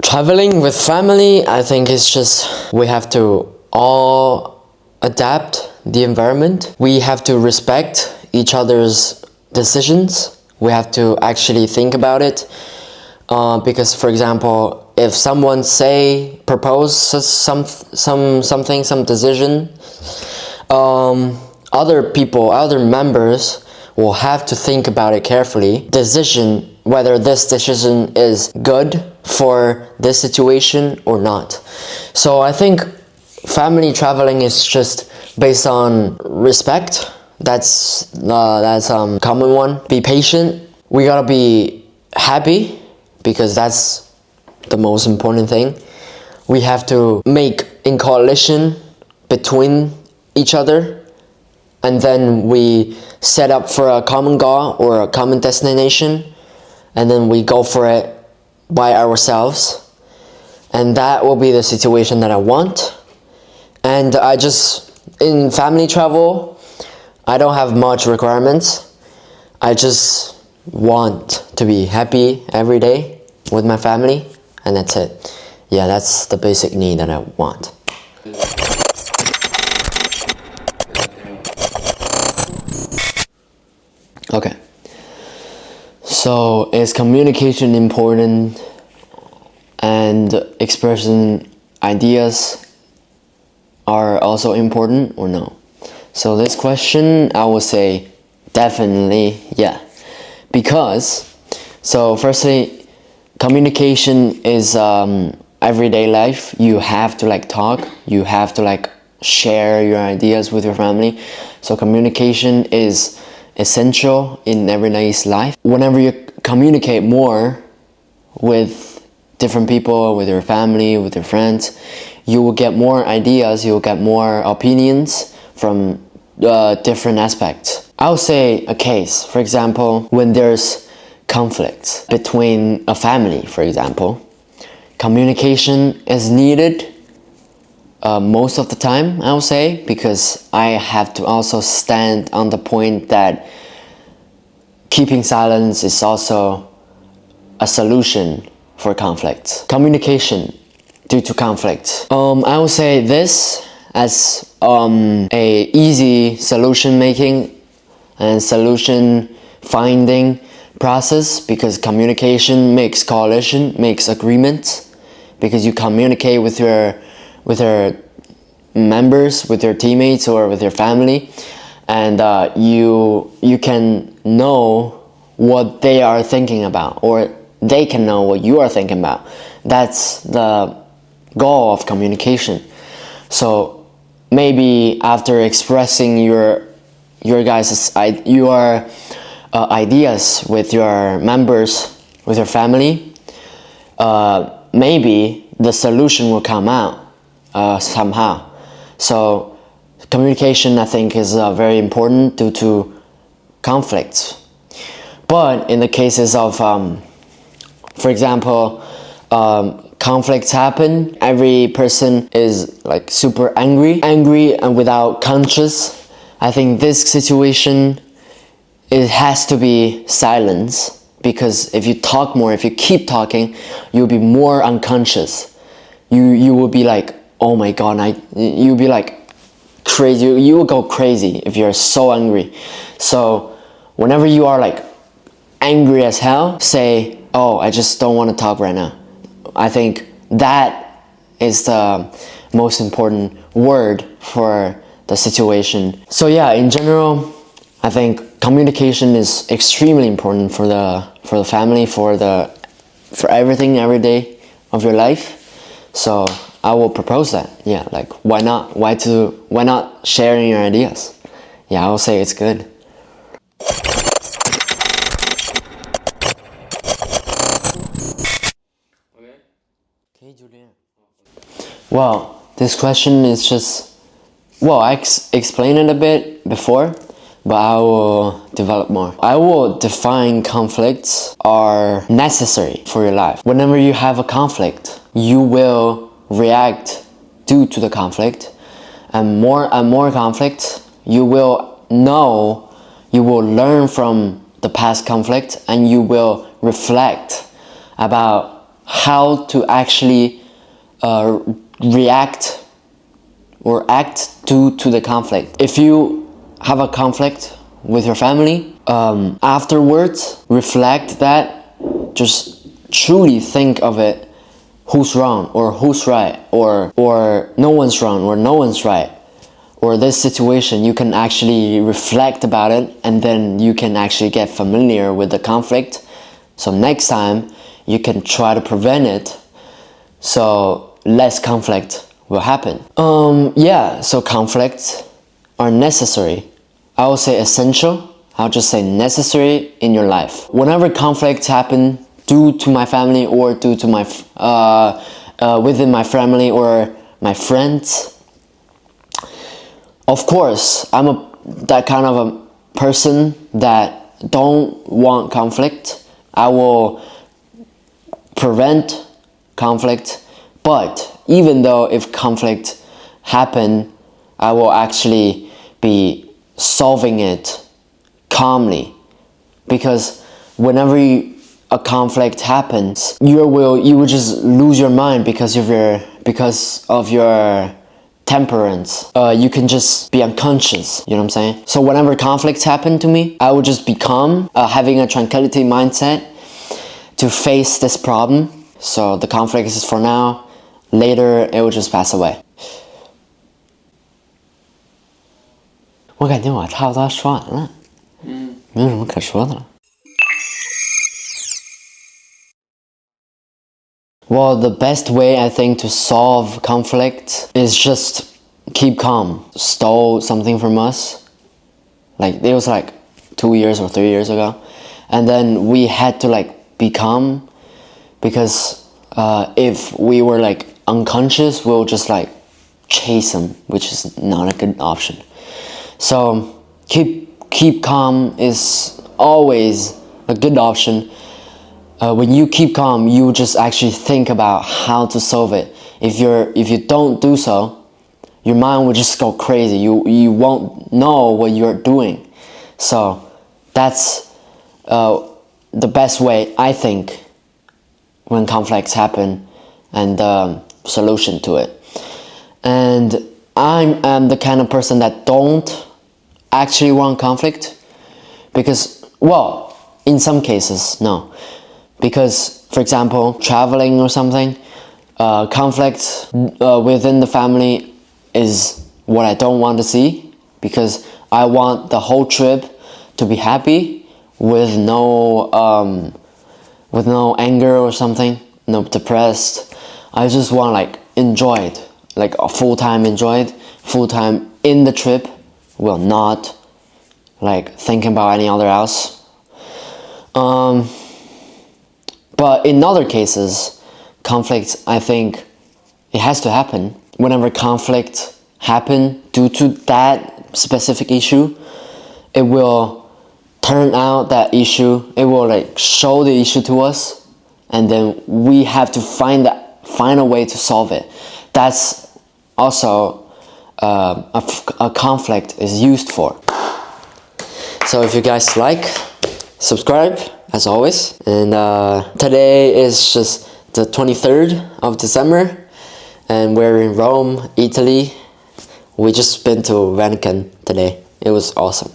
Traveling with family, I think it's just we have to all adapt the environment. We have to respect each other's decisions. We have to actually think about it. Because, for example, if someone proposes some decision, other members will have to think about it carefully. Whether this decision is good for this situation or not. So I think family traveling is just based on respect. That's common one. Be patient. We gotta be happy because that's the most important thing. We have to make in coalition between each other, and then we set up for a common goal or a common destination, and then we go for it by ourselves, and that will be the situation that I want. And in family travel, I don't have much requirements. I just want to be happy every day with my family, and that's it. Yeah, that's the basic need that I want. Okay. So, is communication important and expressing ideas are also important or no? So this question, I would say definitely yeah. Because, so firstly, communication is everyday life. You have to talk, you have to share your ideas with your family. So communication is essential in everyday's life. Whenever you communicate more with different people, with your family, with your friends, you will get more ideas, you will get more opinions from different aspects. I'll say a case, for example, when there's conflict between a family, for example, communication is needed most of the time, I would say, because I have to also stand on the point that keeping silence is also a solution for conflict. Communication due to conflict. I would say this as a easy solution making and solution finding process, because communication makes coalition, makes agreement, because you communicate with your members, with your teammates, or with your family, and you can know what they are thinking about, or they can know what you are thinking about. That's the goal of communication. So maybe after expressing your ideas with your members, with your family, maybe the solution will come out somehow. So communication, I think, is very important due to conflicts. But in the cases of, for example, conflicts happen, every person is super angry and without conscience. I think this situation, it has to be silence, because if you talk more, if you keep talking, you'll be more unconscious. You will be oh my god, you'll be crazy. You will go crazy if you're so angry. So whenever you are angry as hell, say, oh, I just don't want to talk right now. I think that is the most important word for the situation. So yeah, in general, I think communication is extremely important for the family, for everything, every day of your life. So I will propose that. Yeah, why not? Why not sharing your ideas? Yeah, I will say it's good. Well, this question is just, I explained it a bit before, but I will develop more. I will define conflicts are necessary for your life. Whenever you have a conflict, you will react due to the conflict, and more conflicts, you will learn from the past conflict, and you will reflect about how to actually react or act due to the conflict. If you have a conflict with your family, afterwards reflect that, just truly think of it, who's wrong or who's right, or no one's wrong or no one's right, or this situation. You can actually reflect about it, and then you can actually get familiar with the conflict, so next time you can try to prevent it, so less conflict will happen. Yeah, so conflicts are necessary. I will say essential, I'll just say necessary in your life. Whenever conflicts happen due to my family or due to my within my family or my friends, of course I'm that kind of a person that don't want conflict. I will prevent conflict, but even though if conflict happen, I will actually be solving it calmly, because whenever a conflict happens, you will just lose your mind because of your temperance. You can just be unconscious, you know what I'm saying? So whenever conflicts happen to me, I will just be calm, having a tranquility mindset to face this problem. So the conflict is for now, later it will just pass away. 我感觉我差不多说完了，没有什么可说的了。Well, the best way I think to solve conflict is just keep calm. Stole something from us, like it was like 2 years or 3 years ago, and then we had to like be calm, because if we were like unconscious, we'll just like chase them, which is not a good option. So keep calm is always a good option. When you keep calm, you just actually think about how to solve it. If you don't do so, your mind will just go crazy. You won't know what you're doing. So that's the best way, I think, when conflicts happen, and the solution to it. And I am the kind of person that don't actually want conflict, because, well, in some cases, no. Because, for example, traveling or something, conflict within the family is what I don't want to see, because I want the whole trip to be happy, with no anger or something, no depressed. I just want like enjoyed, like a full-time enjoyed, full-time in the trip, will not like thinking about any other else. But in other cases, conflicts, I think it has to happen. Whenever conflict happen due to that specific issue, it will turn out that issue, it will like show the issue to us, and then we have to find a way to solve it. That's also a conflict is used for. So if you guys like, subscribe as always. And today is just the 23rd of December, and we're in Rome, Italy. We just been to Vatican today. It was awesome.